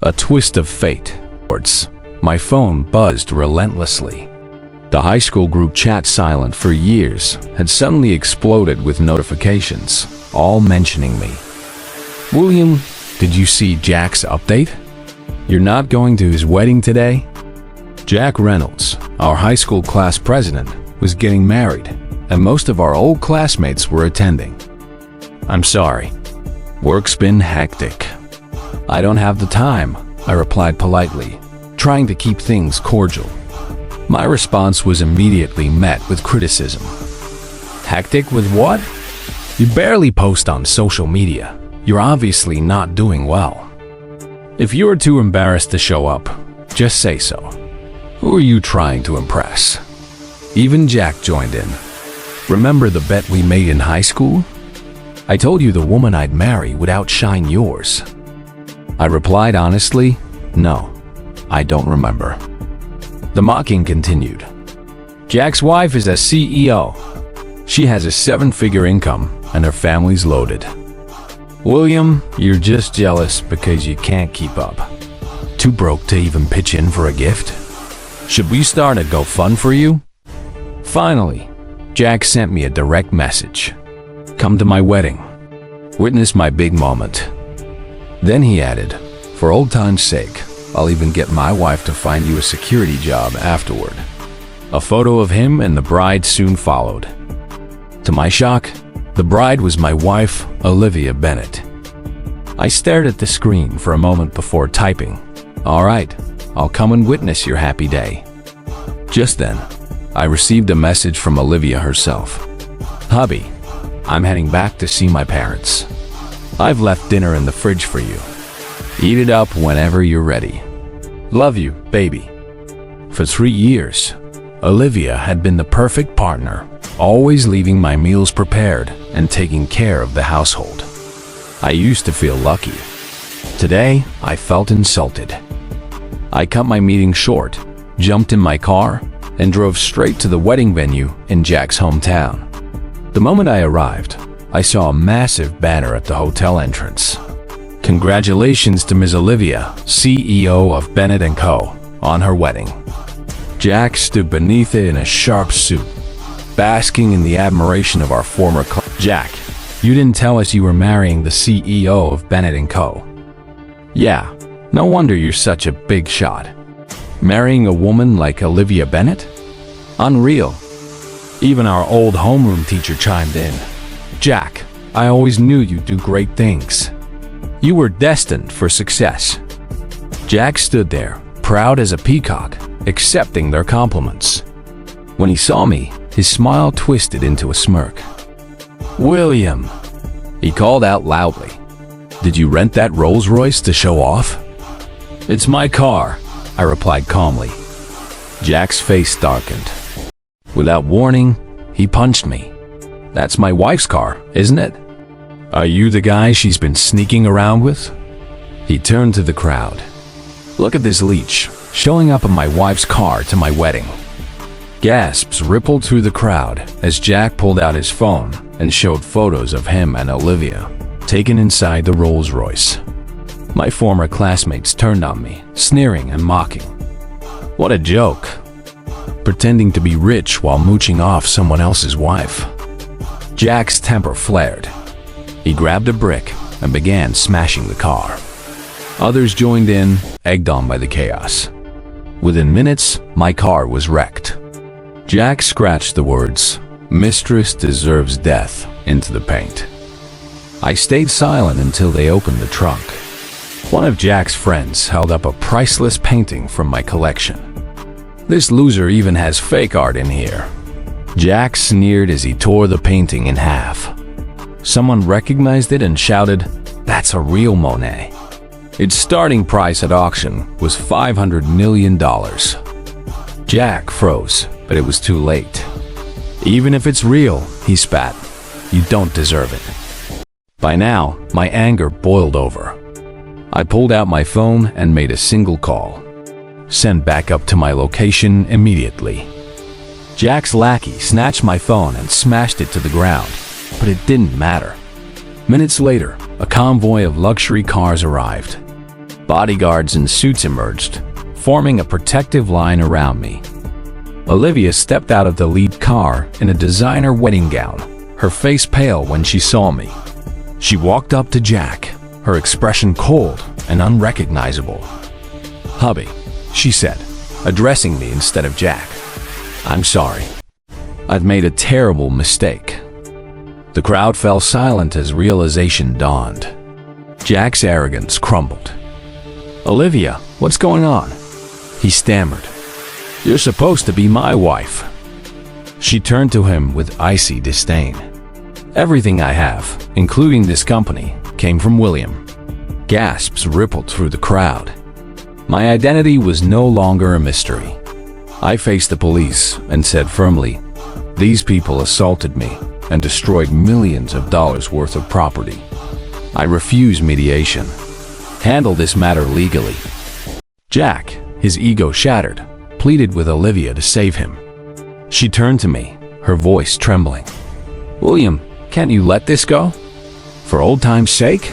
A twist of fate. My phone buzzed relentlessly. The high school group chat, silent for years, had suddenly exploded with notifications, all mentioning me. "William, did you see Jack's update? You're not going to his wedding today?" Jack Reynolds, our high school class president, was getting married, and most of our old classmates were attending. "I'm sorry. Work's been hectic. I don't have the time," I replied politely, trying to keep things cordial. My response was immediately met with criticism. "Hectic with what? You barely post on social media. You're obviously not doing well. If you're too embarrassed to show up, just say so. Who are you trying to impress?" Even Jack joined in. "Remember the bet we made in high school? I told you the woman I'd marry would outshine yours." I replied honestly, "No, I don't remember." The mocking continued. "Jack's wife is a CEO. She has a 7-figure income and her family's loaded. William, you're just jealous because you can't keep up. Too broke to even pitch in for a gift? Should we start a GoFund for you?" Finally, Jack sent me a direct message. "Come to my wedding. Witness my big moment." Then he added, "For old time's sake, I'll even get my wife to find you a security job afterward." A photo of him and the bride soon followed. To my shock, the bride was my wife, Olivia Bennett. I stared at the screen for a moment before typing, "All right, I'll come and witness your happy day." Just then, I received a message from Olivia herself. "Hubby, I'm heading back to see my parents. I've left dinner in the fridge for you. Eat it up whenever you're ready. Love you, baby." For 3 years, Olivia had been the perfect partner, always leaving my meals prepared and taking care of the household. I used to feel lucky. Today, I felt insulted. I cut my meeting short, jumped in my car, and drove straight to the wedding venue in Jack's hometown. The moment I arrived, I saw a massive banner at the hotel entrance. "Congratulations to Ms. Olivia, CEO of Bennett & Co., on her wedding." Jack stood beneath it in a sharp suit, basking in the admiration of our former "Jack, you didn't tell us you were marrying the CEO of Bennett & Co." "Yeah, no wonder you're such a big shot. Marrying a woman like Olivia Bennett? Unreal." Even our old homeroom teacher chimed in. "Jack, I always knew you'd do great things. You were destined for success." Jack stood there, proud as a peacock, accepting their compliments. When he saw me, his smile twisted into a smirk. "William," he called out loudly, "did you rent that Rolls-Royce to show off?" "It's my car," I replied calmly. Jack's face darkened. Without warning, he punched me. "That's my wife's car, isn't it? Are you the guy she's been sneaking around with?" He turned to the crowd. "Look at this leech, showing up in my wife's car to my wedding." Gasps rippled through the crowd as Jack pulled out his phone and showed photos of him and Olivia, taken inside the Rolls-Royce. My former classmates turned on me, sneering and mocking. What a joke. Pretending to be rich while mooching off someone else's wife. Jack's temper flared. He grabbed a brick and began smashing the car. Others joined in, egged on by the chaos. Within minutes, my car was wrecked. Jack scratched the words, "Mistress deserves death," into the paint. I stayed silent until they opened the trunk. One of Jack's friends held up a priceless painting from my collection. "This loser even has fake art in here." Jack sneered as he tore the painting in half. Someone recognized it and shouted, "That's a real Monet." Its starting price at auction was $500 million. Jack froze, but it was too late. "Even if it's real," he spat, "you don't deserve it." By now, my anger boiled over. I pulled out my phone and made a single call. "Send backup to my location immediately." Jack's lackey snatched my phone and smashed it to the ground, but it didn't matter. Minutes later, a convoy of luxury cars arrived. Bodyguards in suits emerged, forming a protective line around me. Olivia stepped out of the lead car in a designer wedding gown, her face pale when she saw me. She walked up to Jack, her expression cold and unrecognizable. "Hubby," she said, addressing me instead of Jack. "I'm sorry. I've made a terrible mistake." The crowd fell silent as realization dawned. Jack's arrogance crumbled. "Olivia, what's going on?" he stammered. "You're supposed to be my wife." She turned to him with icy disdain. "Everything I have, including this company, came from William." Gasps rippled through the crowd. My identity was no longer a mystery. I faced the police and said firmly, "These people assaulted me and destroyed millions of dollars worth of property. I refuse mediation. Handle this matter legally." Jack, his ego shattered, pleaded with Olivia to save him. She turned to me, her voice trembling. "William, can't you let this go? For old time's sake?"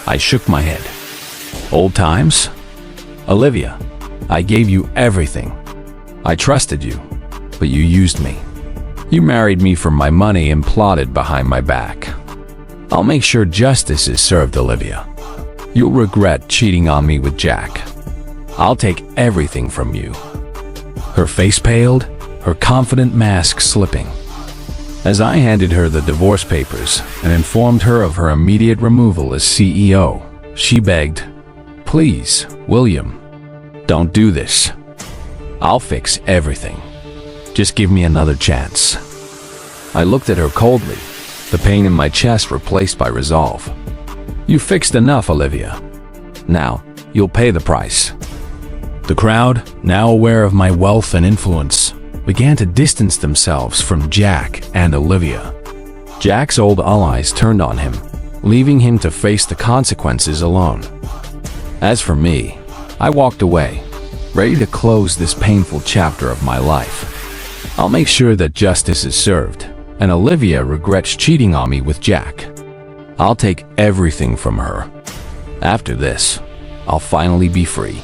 I shook my head. "Old times? Olivia, I gave you everything. I trusted you, but you used me. You married me for my money and plotted behind my back. I'll make sure justice is served, Olivia. You'll regret cheating on me with Jack. I'll take everything from you." Her face paled, her confident mask slipping. As I handed her the divorce papers and informed her of her immediate removal as CEO, she begged, "Please, William, don't do this. I'll fix everything. Just give me another chance." I looked at her coldly, the pain in my chest replaced by resolve. "You fixed enough, Olivia. Now, you'll pay the price." The crowd, now aware of my wealth and influence, began to distance themselves from Jack and Olivia. Jack's old allies turned on him, leaving him to face the consequences alone. As for me, I walked away, ready to close this painful chapter of my life. I'll make sure that justice is served, and Olivia regrets cheating on me with Jack. I'll take everything from her. After this, I'll finally be free.